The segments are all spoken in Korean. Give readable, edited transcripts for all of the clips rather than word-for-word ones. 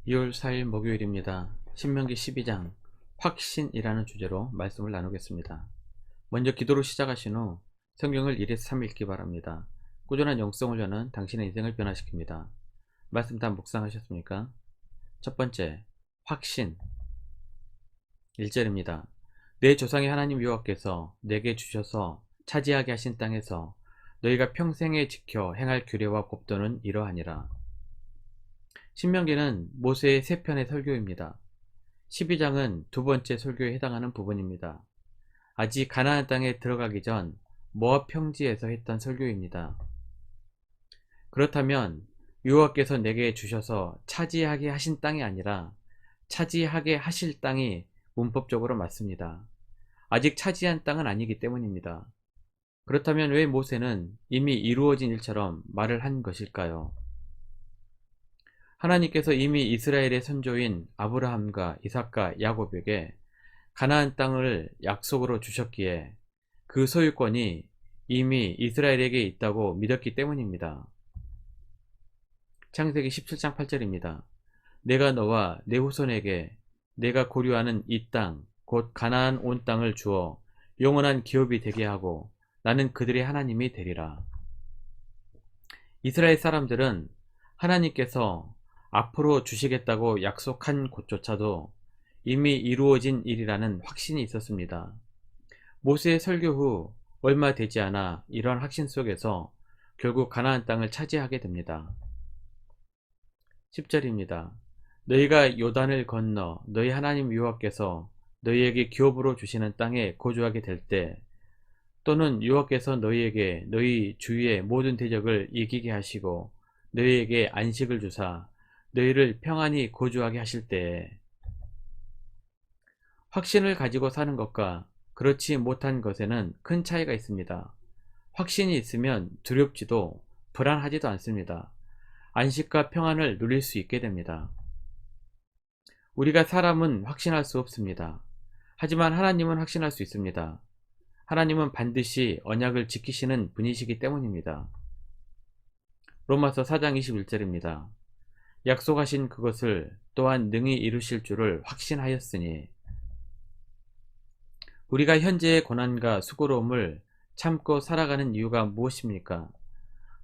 2월 4일 목요일입니다. 신명기 12장 확신이라는 주제로 말씀을 나누겠습니다. 먼저 기도로 시작하신 후 성경을 1에서 3 읽기 바랍니다. 꾸준한 영성을 여는 당신의 인생을 변화시킵니다. 말씀 다 묵상하셨습니까? 첫 번째, 확신. 1절입니다. 내 조상의 하나님 여호와께서 내게 주셔서 차지하게 하신 땅에서 너희가 평생에 지켜 행할 규례와 법도는 이러하니라. 신명기는 모세의 세 편의 설교입니다. 12장은 두 번째 설교에 해당하는 부분입니다. 아직 가나안 땅에 들어가기 전 모압 평지에서 했던 설교입니다. 그렇다면 여호와께서 내게 주셔서 차지하게 하신 땅이 아니라 차지하게 하실 땅이 문법적으로 맞습니다. 아직 차지한 땅은 아니기 때문입니다. 그렇다면 왜 모세는 이미 이루어진 일처럼 말을 한 것일까요? 하나님께서 이미 이스라엘의 선조인 아브라함과 이삭과 야곱에게 가나안 땅을 약속으로 주셨기에 그 소유권이 이미 이스라엘에게 있다고 믿었기 때문입니다. 창세기 17장 8절입니다. 내가 너와 내 후손에게 내가 고류하는 이 땅 곧 가나안 온 땅을 주어 영원한 기업이 되게 하고 나는 그들의 하나님이 되리라. 이스라엘 사람들은 하나님께서 앞으로 주시겠다고 약속한 곳조차도 이미 이루어진 일이라는 확신이 있었습니다. 모세의 설교 후 얼마 되지 않아 이러한 확신 속에서 결국 가나안 땅을 차지하게 됩니다. 10절입니다. 너희가 요단을 건너 너희 하나님 여호와께서 너희에게 기업으로 주시는 땅에 거주하게 될 때, 또는 여호와께서 너희에게 너희 주위의 모든 대적을 이기게 하시고 너희에게 안식을 주사 너희를 평안히 거주하게 하실 때에, 확신을 가지고 사는 것과 그렇지 못한 것에는 큰 차이가 있습니다. 확신이 있으면 두렵지도 불안하지도 않습니다. 안식과 평안을 누릴 수 있게 됩니다. 우리가 사람은 확신할 수 없습니다. 하지만 하나님은 확신할 수 있습니다. 하나님은 반드시 언약을 지키시는 분이시기 때문입니다. 로마서 4장 21절입니다. 약속하신 그것을 또한 능히 이루실 줄을 확신하였으니. 우리가 현재의 고난과 수고로움을 참고 살아가는 이유가 무엇입니까?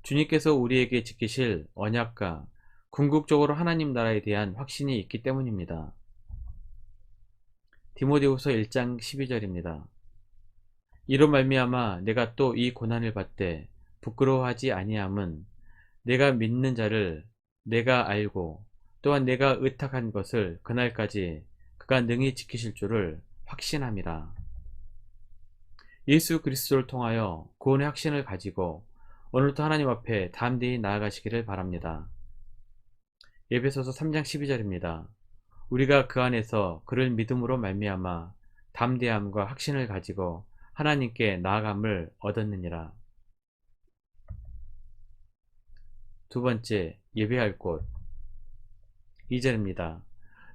주님께서 우리에게 지키실 언약과 궁극적으로 하나님 나라에 대한 확신이 있기 때문입니다. 디모데후서 1장 12절입니다. 이로 말미암아 내가 또 이 고난을 받되 부끄러워하지 아니함은 내가 믿는 자를 내가 알고 또한 내가 의탁한 것을 그날까지 그가 능히 지키실 줄을 확신함이라. 예수 그리스도를 통하여 구원의 확신을 가지고 오늘부터 하나님 앞에 담대히 나아가시기를 바랍니다. 에베소서 3장 12절입니다. 우리가 그 안에서 그를 믿음으로 말미암아 담대함과 확신을 가지고 하나님께 나아감을 얻었느니라. 두 번째, 예배할 곳. 2절입니다.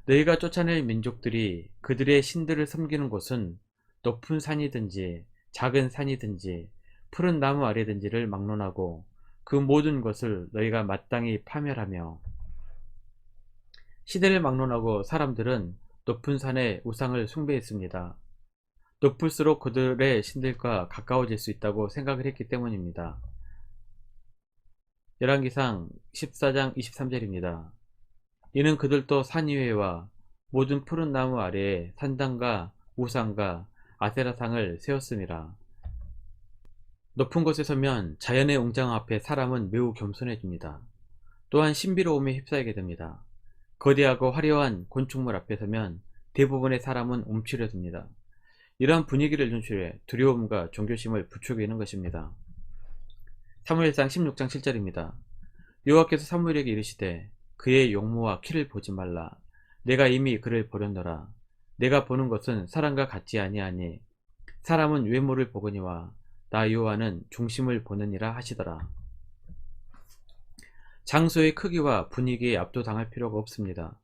너희가 쫓아낼 민족들이 그들의 신들을 섬기는 곳은 높은 산이든지 작은 산이든지 푸른 나무 아래든지를 막론하고 그 모든 것을 너희가 마땅히 파멸하며. 시대를 막론하고 사람들은 높은 산의 우상을 숭배했습니다. 높을수록 그들의 신들과 가까워질 수 있다고 생각을 했기 때문입니다. 열왕기상 14장 23절입니다. 이는 그들도 산 위에와 모든 푸른 나무 아래에 산당과 우상과 아세라상을 세웠음이라. 높은 곳에 서면 자연의 웅장 앞에 사람은 매우 겸손해집니다. 또한 신비로움에 휩싸이게 됩니다. 거대하고 화려한 건축물 앞에 서면 대부분의 사람은 움츠려듭니다. 이러한 분위기를 연출해 두려움과 존경심을 부추기는 것입니다. 사무엘상 16장 7절입니다. 여호와께서 사무엘에게 이르시되 그의 용모와 키를 보지 말라. 내가 이미 그를 보렸노라. 내가 보는 것은 사람과 같지 아니하니 사람은 외모를 보거니와 나 여호와는 중심을 보느니라 하시더라. 장소의 크기와 분위기에 압도당할 필요가 없습니다.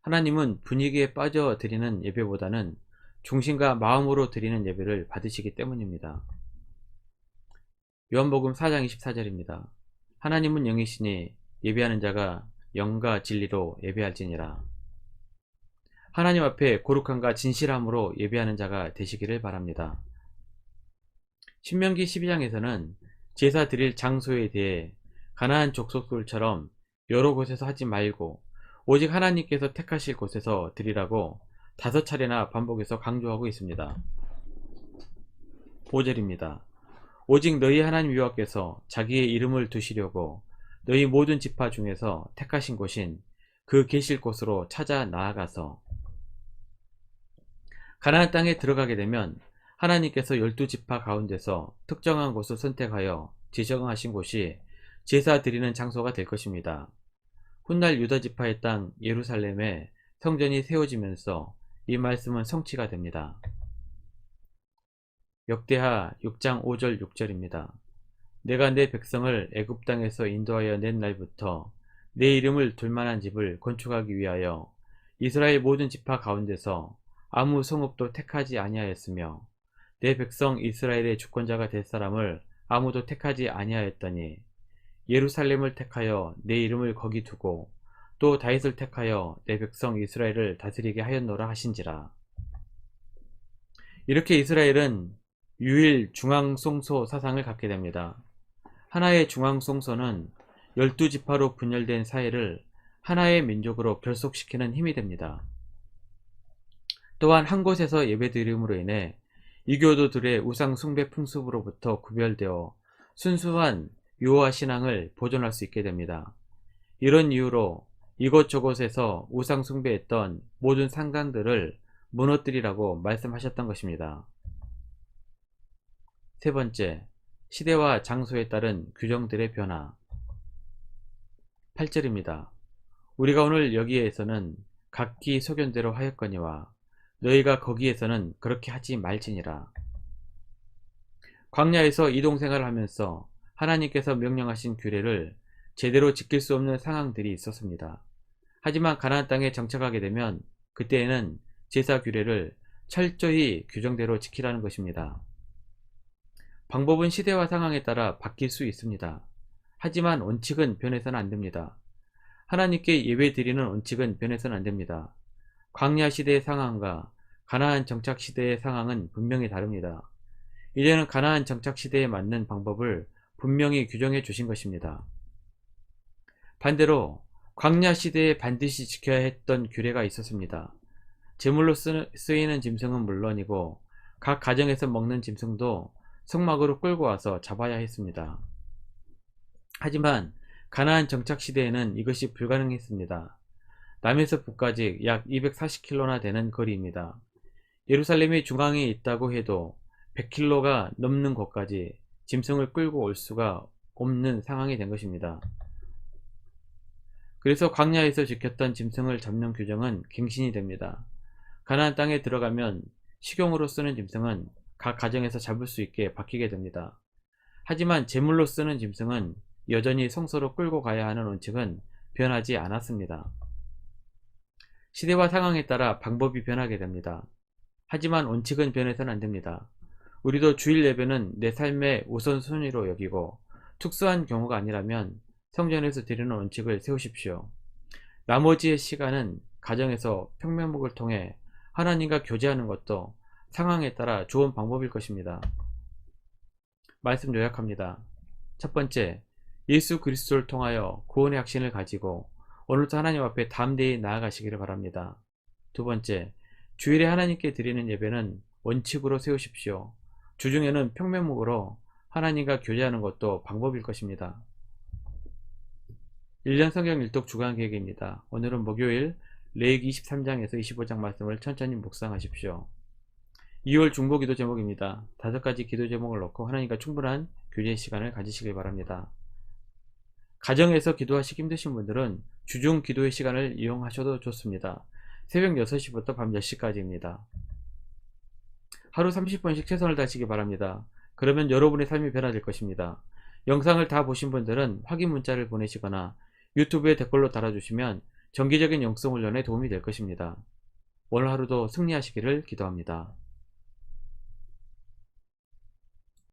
하나님은 분위기에 빠져 드리는 예배보다는 중심과 마음으로 드리는 예배를 받으시기 때문입니다. 요한복음 4장 24절입니다. 하나님은 영이시니 예배하는 자가 영과 진리로 예배할지니라. 하나님 앞에 거룩함과 진실함으로 예배하는 자가 되시기를 바랍니다. 신명기 12장에서는 제사 드릴 장소에 대해 가나안 족속들처럼 여러 곳에서 하지 말고 오직 하나님께서 택하실 곳에서 드리라고 5차례나 반복해서 강조하고 있습니다. 5절입니다. 오직 너희 하나님 여호와께서 자기의 이름을 두시려고 너희 모든 지파 중에서 택하신 곳인 그 계실 곳으로 찾아 나아가서 가나안 땅에 들어가게 되면 하나님께서 12지파 가운데서 특정한 곳을 선택하여 지정하신 곳이 제사 드리는 장소가 될 것입니다. 훗날 유다지파의 땅 예루살렘에 성전이 세워지면서 이 말씀은 성취가 됩니다. 역대하 6장 5절 6절입니다. 내가 내 백성을 애굽 땅에서 인도하여 낸 날부터 내 이름을 둘 만한 집을 건축하기 위하여 이스라엘 모든 지파 가운데서 아무 성읍도 택하지 아니하였으며 내 백성 이스라엘의 주권자가 될 사람을 아무도 택하지 아니하였더니 예루살렘을 택하여 내 이름을 거기 두고 또 다윗을 택하여 내 백성 이스라엘을 다스리게 하였노라 하신지라. 이렇게 이스라엘은 유일 중앙송소 사상을 갖게 됩니다. 하나의 중앙송소는 12지파로 분열된 사회를 하나의 민족으로 결속시키는 힘이 됩니다. 또한 한 곳에서 예배드림으로 인해 이교도들의 우상 숭배 풍습으로부터 구별되어 순수한 유아 신앙을 보존할 수 있게 됩니다. 이런 이유로 이곳저곳에서 우상 숭배했던 모든 상당들을 무너뜨리라고 말씀하셨던 것입니다. 세 번째, 시대와 장소에 따른 규정들의 변화. 8절입니다. 우리가 오늘 여기에서는 각기 소견대로 하였거니와 너희가 거기에서는 그렇게 하지 말지니라. 광야에서 이동생활을 하면서 하나님께서 명령하신 규례를 제대로 지킬 수 없는 상황들이 있었습니다. 하지만 가나안 땅에 정착하게 되면 그때에는 제사 규례를 철저히 규정대로 지키라는 것입니다. 방법은 시대와 상황에 따라 바뀔 수 있습니다. 하지만 원칙은 변해서는 안됩니다. 하나님께 예배드리는 원칙은 변해서는 안됩니다. 광야 시대의 상황과 가나안 정착 시대의 상황은 분명히 다릅니다. 이제는 가나안 정착 시대에 맞는 방법을 분명히 규정해 주신 것입니다. 반대로 광야 시대에 반드시 지켜야 했던 규례가 있었습니다. 제물로 쓰이는 짐승은 물론이고 각 가정에서 먹는 짐승도 성막으로 끌고 와서 잡아야 했습니다. 하지만 가나안 정착 시대에는 이것이 불가능했습니다. 남에서 북까지 약 240km나 되는 거리입니다. 예루살렘이 중앙에 있다고 해도 100km가 넘는 곳까지 짐승을 끌고 올 수가 없는 상황이 된 것입니다. 그래서 광야에서 지켰던 짐승을 잡는 규정은 갱신이 됩니다. 가나안 땅에 들어가면 식용으로 쓰는 짐승은 각 가정에서 잡을 수 있게 바뀌게 됩니다. 하지만 제물로 쓰는 짐승은 여전히 성소로 끌고 가야 하는 원칙은 변하지 않았습니다. 시대와 상황에 따라 방법이 변하게 됩니다. 하지만 원칙은 변해서는 안됩니다. 우리도 주일 예배는 내 삶의 우선순위로 여기고 특수한 경우가 아니라면 성전에서 드리는 원칙을 세우십시오. 나머지의 시간은 가정에서 평면목을 통해 하나님과 교제하는 것도 상황에 따라 좋은 방법일 것입니다. 말씀 요약합니다. 첫 번째, 예수 그리스도를 통하여 구원의 확신을 가지고 오늘도 하나님 앞에 담대히 나아가시기를 바랍니다. 두 번째, 주일에 하나님께 드리는 예배는 원칙으로 세우십시오. 주중에는 평면목으로 하나님과 교제하는 것도 방법일 것입니다. 1년 성경 일독 주간 계획입니다. 오늘은 목요일 레위기 23장에서 25장 말씀을 천천히 묵상하십시오. 2월 중보기도 제목입니다. 5가지 기도 제목을 넣고 하나님과 충분한 교제 시간을 가지시길 바랍니다. 가정에서 기도하시기 힘드신 분들은 주중 기도의 시간을 이용하셔도 좋습니다. 새벽 6시부터 밤 10시까지입니다. 하루 30분씩 최선을 다하시기 바랍니다. 그러면 여러분의 삶이 변화될 것입니다. 영상을 다 보신 분들은 확인 문자를 보내시거나 유튜브에 댓글로 달아주시면 정기적인 영성 훈련에 도움이 될 것입니다. 오늘 하루도 승리하시기를 기도합니다.